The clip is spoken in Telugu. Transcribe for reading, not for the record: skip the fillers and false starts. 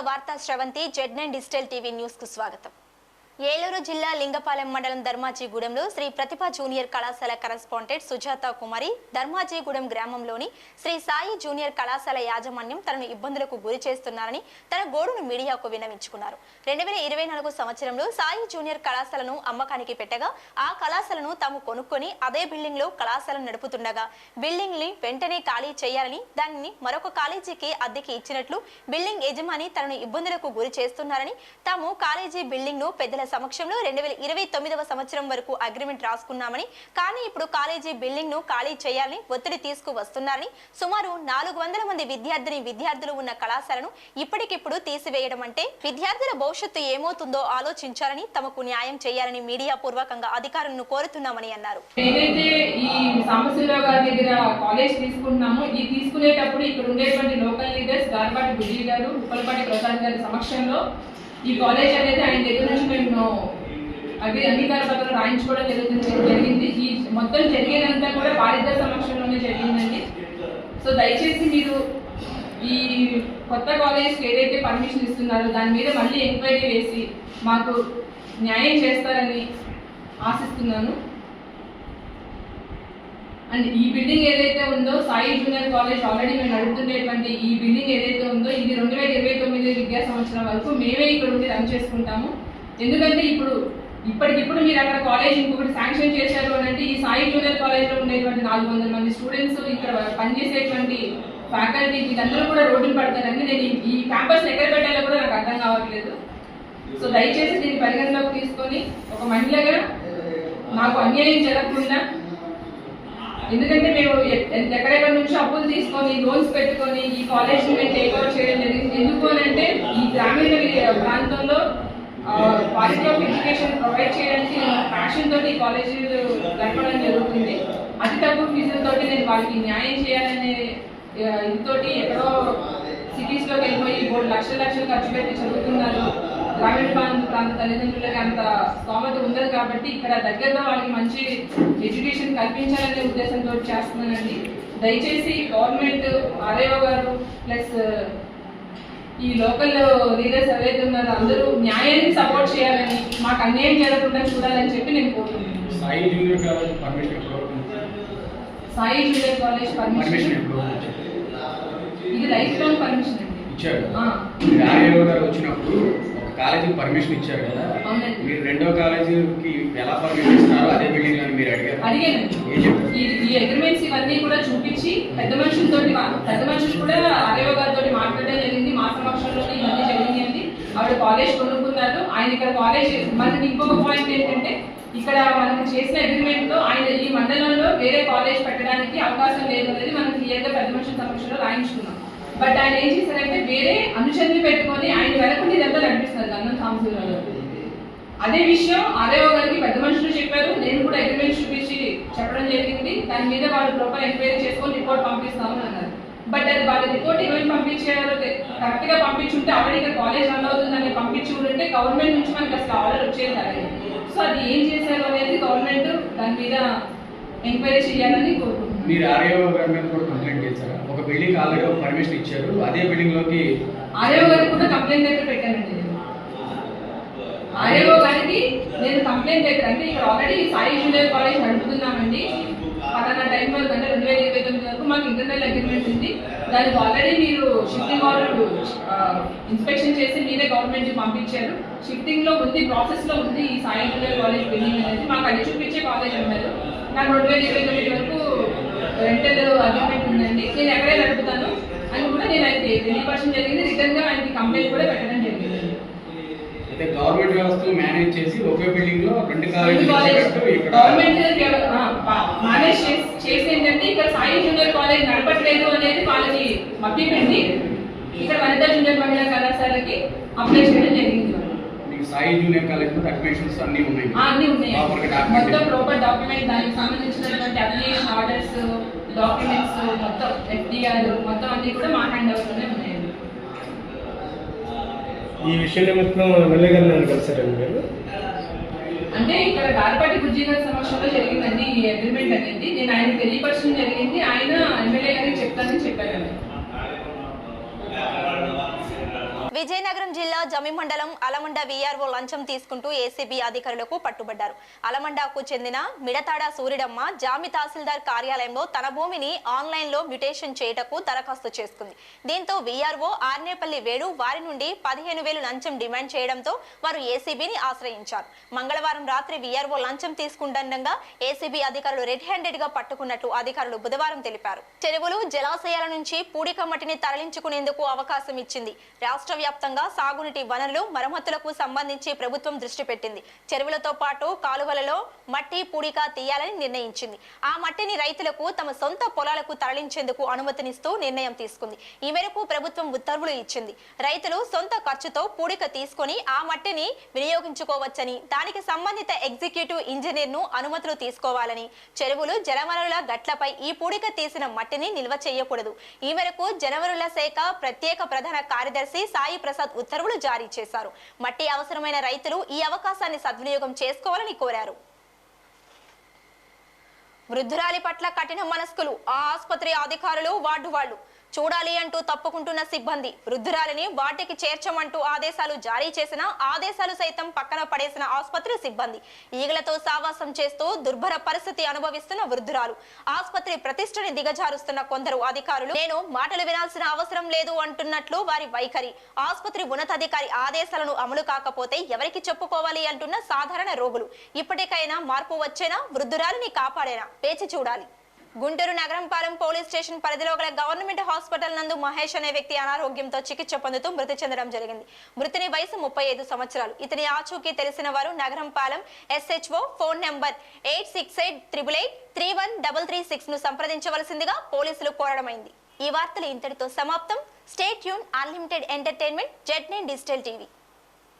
వార్తా Sravanthi Z9 digital TV news కు స్వాగతం. ఏలూరు జిల్లా లింగపాలెం మండలం ధర్మాజీగూడెంలో శ్రీ ప్రతిభ జూనియర్ కళాశాల కరెస్పాండెంట్ సుజాత కుమారి ధర్మాజీగూడెం గ్రామంలోని శ్రీ సాయి జూనియర్ కళాశాల యాజమాన్యం తనను ఇబ్బందులకు గురి చేస్తున్నారని తన గోడును మీడియాకు విన్నవించుకున్నారు. 2024 సంవత్సరంలో సాయి జూనియర్ కళాశాలను అమ్మకానికి పెట్టగా ఆ కళాశాలను తాము కొనుక్కొని అదే బిల్డింగ్ లో కళాశాలను నడుపుతుండగా బిల్డింగ్ ని వెంటనే ఖాళీ చేయాలని దానిని మరొక కాలేజీకి అద్దెకి ఇచ్చినట్లు బిల్డింగ్ యజమాని తనను ఇబ్బందులకు గురి చేస్తున్నారని తాము కాలేజీ బిల్డింగ్ ను పెద్దల సమక్షంలో 2029వ సంవత్సరం వరకు అగ్రిమెంట్ రాసుకున్నామని కానీ ఇప్పుడు కాలేజీ బిల్డింగ్ ను ఖాళీ చేయాలని ఒత్తిడి తీసుకువస్తున్నారని సుమారు 400 మంది విద్యార్థులు ఉన్న కళాశాలను ఇప్పటికిప్పుడు తీసివేయడం అంటే విద్యార్థుల భవిష్యత్తు ఏమవుతుందో ఆలోచించాలని తమకు న్యాయం చేయాలని మీడియా పూర్వకంగా అధికారులను కోరుతున్నామని అన్నారు. ఏదైతే ఈ సాంబశివరావు గారి దగ్గర కాలేజ్ తీసుకుంటున్నామో ఈ తీసుకునేటప్పుడు ఇక్కడ ఉండేటువంటి లోకల్ లీడర్స్ గార్పాటి బుజ్జి గారు ఉప్పలపాటి ప్రసాద్ గారి సమక్షంలో ఈ కాలేజ్ అనేది ఆయన దగ్గర నుంచి మేము అంగీకార పత్రం రాయించుకోవడం జరిగింది. ఈ మొత్తం జరిగేదంతా కూడా వారిద్దరి సమక్షంలోనే జరిగిందండి. సో దయచేసి మీరు ఈ కొత్త కాలేజ్కి ఏదైతే పర్మిషన్ ఇస్తున్నారో దాని మీద మళ్ళీ ఎంక్వైరీ వేసి మాకు న్యాయం చేస్తారని ఆశిస్తున్నాను. అండ్ ఈ బిల్డింగ్ ఏదైతే ఉందో సాయి జూనియర్ కాలేజ్ ఆల్రెడీ మేము నడుపుతుండేటువంటి ఈ బిల్డింగ్ ఏదైతే ఉందో ఇది 2029 విద్యా సంవత్సరం వరకు మేమే ఇక్కడ ఉండి రన్ చేసుకుంటాము. ఎందుకంటే ఇప్పటికిప్పుడు మీరు అక్కడ కాలేజ్ ఇంకొకటి శాంక్షన్ చేశారు అని అంటే ఈ సాయి జూనియర్ కాలేజ్లో ఉండేటువంటి 400 మంది స్టూడెంట్స్ ఇక్కడ పనిచేసేటువంటి ఫ్యాకల్టీ వీళ్ళందరూ కూడా రోడ్డును పడతారండి. నేను ఈ క్యాంపస్ ఎక్కడ పెట్టాలో కూడా నాకు అర్థం కావట్లేదు. సో దయచేసి దీన్ని పరిగణలోకి తీసుకొని ఒక మహిళగా నాకు అన్యాయం జరగకుండా, ఎందుకంటే మేము ఎక్కడెక్కడ నుంచి అప్పులు తీసుకొని లోన్స్ పెట్టుకొని ఈ కాలేజ్ని మేము టేక్ ఓవర్ చేయడం జరిగింది. ఎందుకు అని అంటే ఈ గ్రామీణ ప్రాంతంలో క్వాలిటీ ఆఫ్ ఎడ్యుకేషన్ ప్రొవైడ్ చేయడానికి ప్యాషన్ తోటి ఈ కాలేజీలు గడపడం జరుగుతుంది. అతి తక్కువ ఫీజులతోటి నేను వాళ్ళకి న్యాయం చేయాలనే ఇదితోటి ఎక్కడో సిటీస్లోకి వెళ్ళిపోయి 3 లక్షలు ఖర్చు పెట్టి చదువుతున్నారు. గ్రామీణ ప్రాంత తల్లిదండ్రులకి అంత స్తోమత ఉండదు కాబట్టి ఇక్కడ దగ్గరలో వాళ్ళకి మంచి ఎడ్యుకేషన్ కల్పించాలనే ఉద్దేశంతో చేస్తున్నానండి. దయచేసి గవర్నమెంట్ ఆర్ఏఓ గారు ప్లస్ ఈ లోకల్ లీడర్స్ ఎవరైతే ఉన్నారో అందరూ న్యాయాన్ని సపోర్ట్ చేయాలని, మాకు అన్యాయం జరగకుండా చూడాలని చెప్పి నేను కోరుకుంటున్నాను. సాయి జూనియర్ కాలేజ్ పర్మిషన్ ఇది లైఫ్ లాంగ్ పర్మిషన్ అండి ఇచ్చారు. ఆర్ఏఓ గారు వచ్చినప్పుడు ఒక కాలేజీకి పర్మిషన్ ఇచ్చారు కదా, మీరు రెండో కాలేజీకి ఎలా పర్మిషన్ ఇస్తారో అదే బిల్డింగ్ అని మీరు అడిగాను. ఈ అగ్రిమెంట్స్ ఇవన్నీ కూడా చూపించి పెద్ద మనుషులు కూడా ఆర్ఏఓ గారితో మాట్లాడడం జరిగింది. మా సమక్షంలోనే ఇవన్నీ జరిగింది అండి. ఆవిడ కాలేజ్ కొనుక్కున్నారు. ఆయన ఇక్కడ కాలేజ్ మనకి ఇంకొక పాయింట్ ఏంటంటే ఇక్కడ మనకు చేసిన అగ్రిమెంట్ లో ఆయన ఈ మండలంలో వేరే కాలేజ్ పెట్టడానికి అవకాశం లేదు అనేది మనం క్లియర్గా పెద్ద మనుషుల సమక్షంలో రాయించుకున్నాం. బట్ ఆయన ఏం చేశారంటే వేరే అనుచరులు పెట్టుకొని ఆయన వెనకుండి ఇదంతా నడిపిస్తున్నారు గంధం సాంబశివరావు గారు. అదే విషయం ఆర్ఏఓ గారికి పెద్ద మనుషులు చెప్పారు. నేను కూడా అగ్రిమెంట్ చూపించి చెప్పడం జరిగింది. దాని మీద వాళ్ళు ప్రాపర్ ఎంక్వైరీ చేసుకొని రిపోర్ట్ పంపిస్తామని అన్నారు. బట్ అది వాళ్ళ రిపోర్ట్ ఏమైనా పంపించారో కరెక్ట్ గా పంపించుంటే ఆల్రెడీ ఇక్కడ కాలేజ్ రన్ అవుతుందని పంపించి ఉంటే గవర్నమెంట్ నుంచి మనకి అసలు ఆర్డర్ వచ్చేది కాదు. సో అది ఏం చేశారు అనేది గవర్నమెంట్ దాని మీద ఎంక్వైరీ చేయాలని కోరుకుంటున్నాను. మీరు ఆర్ఏఓ గారి మీద కూడా కంప్లైంట్ చేశారా? ఒక బిల్డింగ్ ఆల్రెడీ పర్మిషన్ ఇచ్చారు, అదే బిల్డింగ్ లోకి ఆర్ఏఓ గారికి కూడా కంప్లైంట్ లెటర్ పెట్టానండి. ఆర్ఏఓ గారికి నేను కంప్లైంట్ లెటర్ అంటే ఇక్కడ ఆల్రెడీ సాయి జూనియర్ కాలేజ్ నడుపుతున్నామండి, పలానా టైం వరకు అంటే 2029 వరకు మాకు ఇంటర్నల్ అగ్రిమెంట్ ఉంది. దానికి ఆల్రెడీ మీరు షిఫ్టింగ్ ఆర్డర్ ఇన్స్పెక్షన్ చేసి మీరే గవర్నమెంట్ పంపించారు. షిఫ్టింగ్ లో ఉంది, ప్రాసెస్ లో ఉంది ఈ సాయి జూనియర్ కాలేజ్ బిల్డింగ్ అనేది. మాకు అది చూపించే కాలేజ్ అన్నారు. నాకు 2029 వరకు రెంటల్ అగ్రిమెంట్ ఉందండి, నేను ఎక్కడే నడుపుతాను అని కూడా నేను ఆయనకి తెలియపరచడం జరిగింది. రిటర్న్ గా ఆయనకి కంప్లైంట్ కూడా పెట్టడం జరిగింది. అయితే గవర్నమెంట్ వ్యవస్థలు మేనేజ్ చేసి ఒకే బిల్డింగ్ లో రెండు కాలేజీలు గవర్నమెంట్ మేనేజ్ చేసి ఏంటంటే ఇక్కడ సాయి జూనియర్ కాలేజ్ నడపట్లేదు అనేది వాళ్ళకి మభ్యపెట్టి ఇక్కడ వనితా జూనియర్ మహిళా కళాశాలకి అప్లై చేయడం జరిగింది. సాయి జూనియర్ కాలేజ్ లో అడ్మిషన్స్ అన్ని ఉన్నాయి, మొత్తం ప్రాపర్ డాక్యుమెంట్ దానికి సంబంధించినటువంటి అప్లికేషన్ ఆర్డర్స్ డాక్యుమెంట్స్ మొత్తం FDR మొత్తం అన్ని కూడా మా హ్యాండ్ ఓవర్ లోనే ఉన్నాయండి. ఈ విషయం నిమిత్తం ఎమ్మెల్యే గారిని కలిసారండి మీరు? అంటే ఇక్కడ గార్పాటి బుజ్జి గారి సమక్షంలో జరిగిందండి ఈ అగ్రిమెంట్ అనేది. నేను ఆయన తెలియపరచడం జరిగింది. ఆయన ఎమ్మెల్యే గారికి చెప్తానని చెప్పారు. విజయనగరం జిల్లా జమి మండలం అలమండ వీఆర్ఓ లంచం తీసుకుంటూ ఏసీబీ అధికారులకు పట్టుబడ్డారు. అలమండకు చెందిన మిడతాడ సూర్యుడమ్మ జామి తహసీల్దార్ కార్యాలయంలో తన భూమిని ఆన్లైన్ లో మ్యూటేషన్ చేయటకు దరఖాస్తు చేసుకుంది. దీంతో వీఆర్ఓ ఆర్నేపల్లి వేణు వారి నుండి 15,000 లంచం డిమాండ్ చేయడంతో వారు ఏసీబీని ఆశ్రయించారు. మంగళవారం రాత్రి వీఆర్ఓ లంచం తీసుకుంటుండగా ఏసీబీ అధికారులు రెడ్ హ్యాండెడ్ గా పట్టుకున్నట్లు అధికారులు బుధవారం తెలిపారు. చెరువులు జలాశయాల నుంచి పూడిక మట్టిని తరలించుకునేందుకు అవకాశం ఇచ్చింది. రాష్ట్ర వ్యాప్తంగా సాగునీటి వనరులు మరమ్మతులకు సంబంధించి ప్రభుత్వం దృష్టి పెట్టింది. చెరువులతో పాటు కాలువలలో మట్టి పూడిక తీయాలని నిర్ణయించింది. ఆ మట్టిని రైతులకు తమ సొంత పొలాలకు తరలించేందుకు అనుమతినిస్తూ నిర్ణయం తీసుకుంది. ఈ మేరకు ప్రభుత్వం ఉత్తర్వులు ఇచ్చింది. రైతులు సొంత ఖర్చుతో పూడిక తీసుకొని ఆ మట్టిని వినియోగించుకోవచ్చని, దానికి సంబంధిత ఎగ్జిక్యూటివ్ ఇంజనీర్ ను అనుమతులు తీసుకోవాలని, చెరువులు జలవనరుల గట్లపై ఈ పూడిక తీసిన మట్టిని నిల్వ చేయకూడదు. ఈ మేరకు జలవనరుల శాఖ ప్రత్యేక ప్రధాన కార్యదర్శి సాయి ప్రసాద్ ఉత్తర్వులు జారీ చేశారు. మట్టి అవసరమైన రైతులు ఈ అవకాశాన్ని సద్వినియోగం చేసుకోవాలని కోరారు. వృద్ధురాలి పట్ల కఠిన మనస్కులు ఆ ఆసుపత్రి అధికారులు వార్డు వాళ్ళు చూడాలి అంటూ తప్పుకుంటున్న సిబ్బంది, వృద్ధురాలిని వాటికి చేర్చమంటూ ఆదేశాలు జారీ చేసిన ఆదేశాలు సైతం పక్కన పడేసిన ఆసుపత్రి సిబ్బంది, ఈగలతో సావాసం చేస్తూ దుర్భర పరిస్థితి అనుభవిస్తున్న వృద్ధురాలు, ఆసుపత్రి ప్రతిష్టని దిగజారుస్తున్న కొందరు అధికారులు నేను మాటలు వినాల్సిన అవసరం లేదు అంటున్నట్లు వారి వైఖరి, ఆసుపత్రి ఉన్నతాధికారి ఆదేశాలను అమలు కాకపోతే ఎవరికి చెప్పుకోవాలి అంటున్న సాధారణ రోగులు, ఇప్పటికైనా మార్పు వచ్చేనా, వృద్ధురాలిని కాపాడేనా వేచి చూడాలి. గుంటూరు నగరంపాలెం పోలీస్ స్టేషన్ పరిధిలో గల గవర్నమెంట్ హాస్పిటల్ నందు మహేష్ అనే వ్యక్తి అనారోగ్యంతో చికిత్స పొందుతూ మృతి చెందడం జరిగింది. మృతుని వయసు 35 సంవత్సరాలు. ఇతని ఆచూకీ తెలిసిన వారు నగరంపాలెం SHO ఫోన్ నెంబర్ 8688883136 ను సంప్రదించవలసిందిగా పోలీసులు కోరడమైంది. ఈ వార్తలు ఇంతటితో సమాప్తం. Stay tune unlimited entertainment Z9 digital TV.